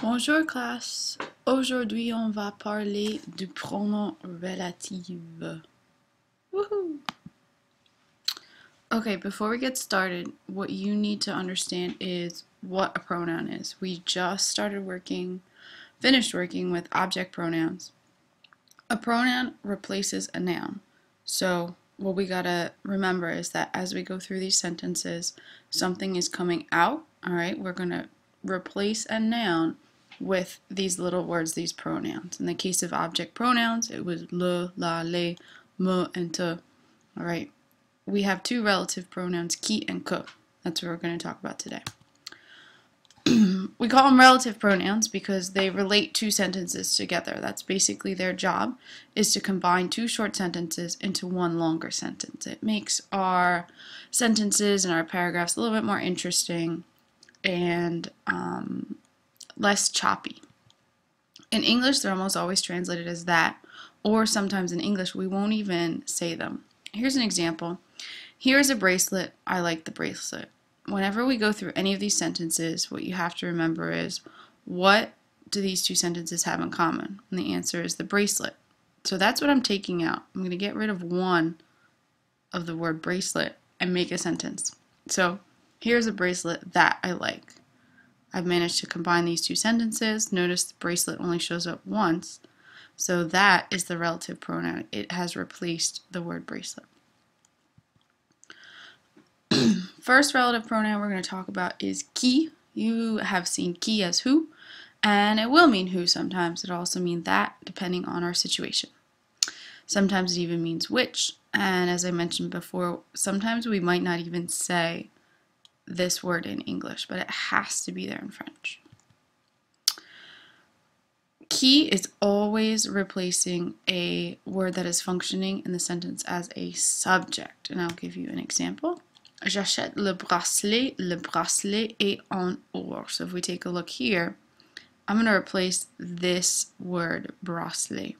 Bonjour classe. Aujourd'hui, on va parler du pronom relatif. Woohoo! Okay, before we get started, what you need to understand is what a pronoun is. We just finished working with object pronouns. A pronoun replaces a noun. So what we gotta remember is that as we go through these sentences, something is coming out, all right? We're gonna replace a noun with these little words, these pronouns. In the case of object pronouns, it was le, la, les, me, and te, all right? We have two relative pronouns, qui and que. That's what we're going to talk about today. We call them relative pronouns because they relate two sentences together. That's basically their job, is to combine two short sentences into one longer sentence. It makes our sentences and our paragraphs a little bit more interesting and less choppy. In English, they're almost always translated as that, or sometimes in English, we won't even say them. Here's an example. Here is a bracelet. I like the bracelet. Whenever we go through any of these sentences, what you have to remember is, what do these two sentences have in common? And the answer is the bracelet. So that's what I'm taking out. I'm going to get rid of one of the word bracelet and make a sentence. So here's a bracelet that I like. I've managed to combine these two sentences. Notice the bracelet only shows up once. So that is the relative pronoun. It has replaced the word bracelet. First relative pronoun we're going to talk about is qui. You have seen qui as who, and it will mean who sometimes. It also means that, depending on our situation. Sometimes it even means which, and as I mentioned before, sometimes we might not even say this word in English, but it has to be there in French. Qui is always replacing a word that is functioning in the sentence as a subject, and I'll give you an example. J'achète le bracelet est en or. So if we take a look here, I'm going to replace this word, bracelet.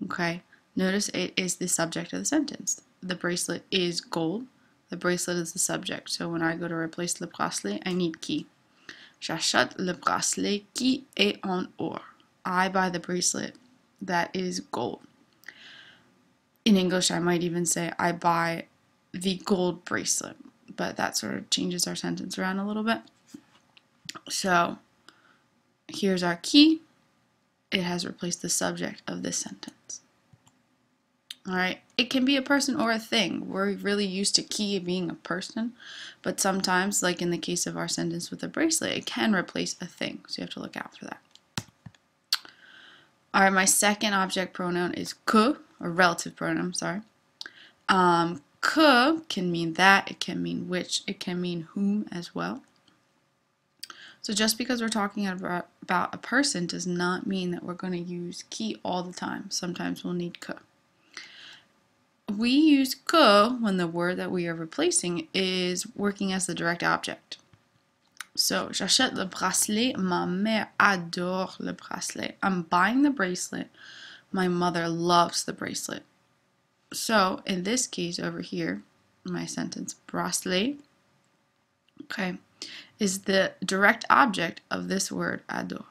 Okay, notice it is the subject of the sentence. The bracelet is gold. The bracelet is the subject. So when I go to replace le bracelet, I need qui. J'achète le bracelet qui est en or. I buy the bracelet that is gold. In English, I might even say I buy the gold bracelet, but that sort of changes our sentence around a little bit. So here's our qui. It has replaced the subject of this sentence. All right, it can be a person or a thing. We're really used to qui being a person, but sometimes, like in the case of our sentence with a bracelet, it can replace a thing, so you have to look out for that. All right, my second object pronoun is que, or relative pronoun, sorry. Que can mean that, it can mean which, it can mean whom as well. So just because we're talking about a person does not mean that we're going to use qui all the time. Sometimes we'll need que. We use que when the word that we are replacing is working as the direct object. So, j'achète le bracelet, ma mère adore le bracelet. I'm buying the bracelet, my mother loves the bracelet. So, in this case over here, my sentence, bracelet, okay, is the direct object of this word, adore.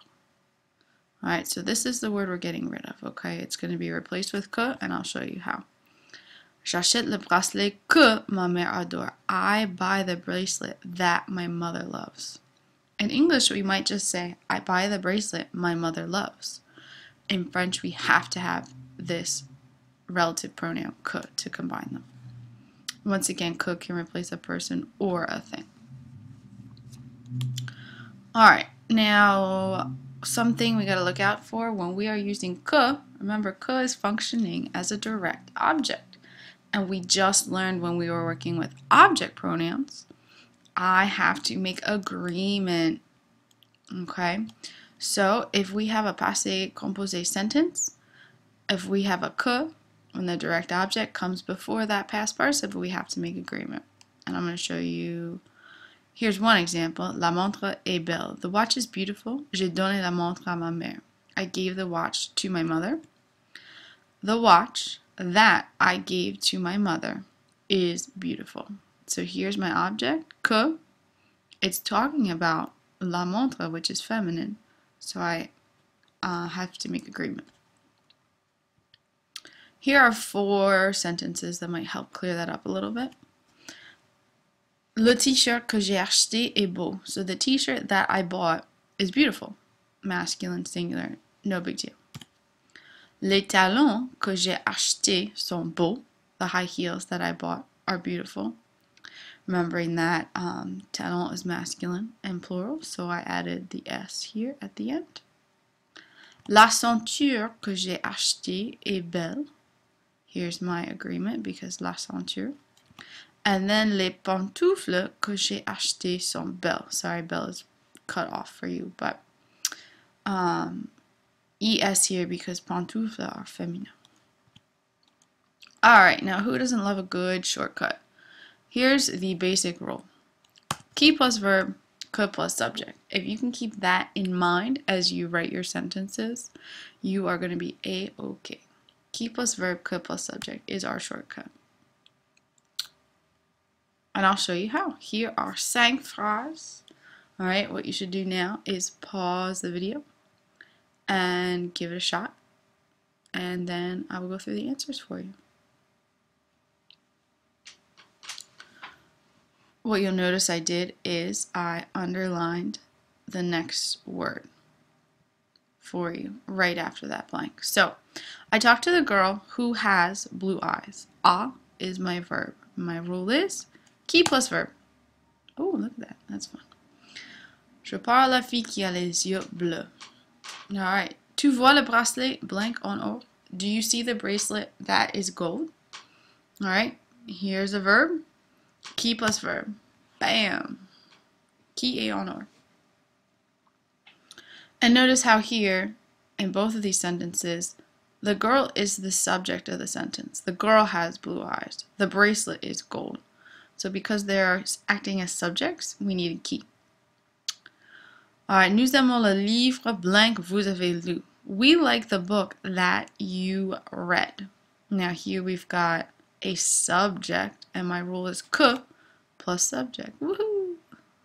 Alright, so this is the word we're getting rid of, okay? It's going to be replaced with que, and I'll show you how. J'achète le bracelet que ma mère adore. I buy the bracelet that my mother loves. In English, we might just say, I buy the bracelet my mother loves. In French, we have to have this relative pronoun que to combine them. Once again, que can replace a person or a thing. Alright, now something we got to look out for when we are using que. Remember, que is functioning as a direct object. And we just learned when we were working with object pronouns, I have to make agreement. Okay? So if we have a passé composé sentence, if we have a que, when the direct object comes before that past participle, we have to make agreement. And I'm going to show you, here's one example. La montre est belle. The watch is beautiful. J'ai donné la montre à ma mère. I gave the watch to my mother. The watch that I gave to my mother is beautiful. So here's my object, que. It's talking about la montre, which is feminine. So I have to make agreement. Here are 4 sentences that might help clear that up a little bit. Le t-shirt que j'ai acheté est beau. So the t-shirt that I bought is beautiful. Masculine, singular, no big deal. Les talons que j'ai achetés sont beaux. The high heels that I bought are beautiful. Remembering that talon is masculine and plural, so I added the S here at the end. La ceinture que j'ai achetée est belle. Here's my agreement because la ceinture. And then les pantoufles que j'ai achetées sont belles. Sorry, belle is cut off for you, but ES here because pantoufles are feminine. Alright, now who doesn't love a good shortcut? Here's the basic rule. Qui plus verb, que plus subject. If you can keep that in mind as you write your sentences, you are going to be A-OK. Qui plus verb, que plus subject is our shortcut. And I'll show you how. Here are 5 phrases. Alright, what you should do now is pause the video and give it a shot. And then I will go through the answers for you. What you'll notice I did is I underlined the next word for you right after that blank. So I talked to the girl who has blue eyes. A is my verb. My rule is qui plus verb. Oh, look at that. That's fun. Je parle à la fille qui a les yeux bleus. Alright. Tu vois le bracelet blanc en or? Do you see the bracelet that is gold? Alright. Here's a verb. Qui plus verb. Bam. Qui est en or. And notice how here, in both of these sentences, the girl is the subject of the sentence. The girl has blue eyes. The bracelet is gold. So because they're acting as subjects, we need a qui. Alright, nous aimons le livre blanc que vous avez lu. We like the book that you read. Now here we've got a subject, and my rule is que plus subject. Woohoo!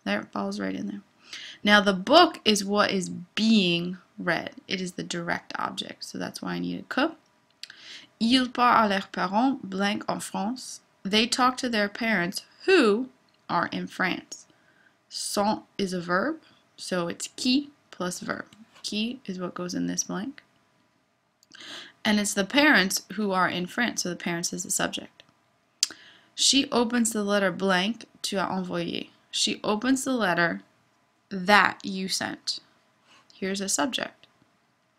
There, it falls right in there. Now the book is what is being read. It is the direct object, so that's why I needed que. Ils parlent à leurs parents blanc en France. They talk to their parents who are in France. Sont is a verb, so it's qui plus verb. Qui is what goes in this blank. And it's the parents who are in France, so the parents is the subject. She opens the letter blank tu as envoyé. She opens the letter that you sent. Here's a subject.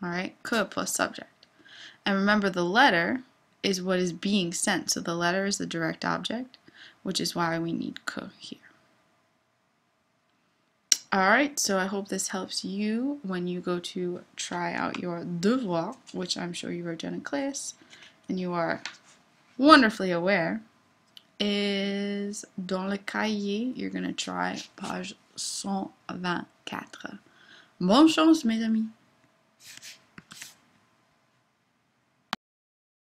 Alright, que plus subject. And remember, the letter is what is being sent, so the letter is the direct object, which is why we need que here. Alright, so I hope this helps you when you go to try out your devoir, which I'm sure you wrote down in class, and you are wonderfully aware, is dans le cahier, you're going to try page 124. Bonne chance, mes amis!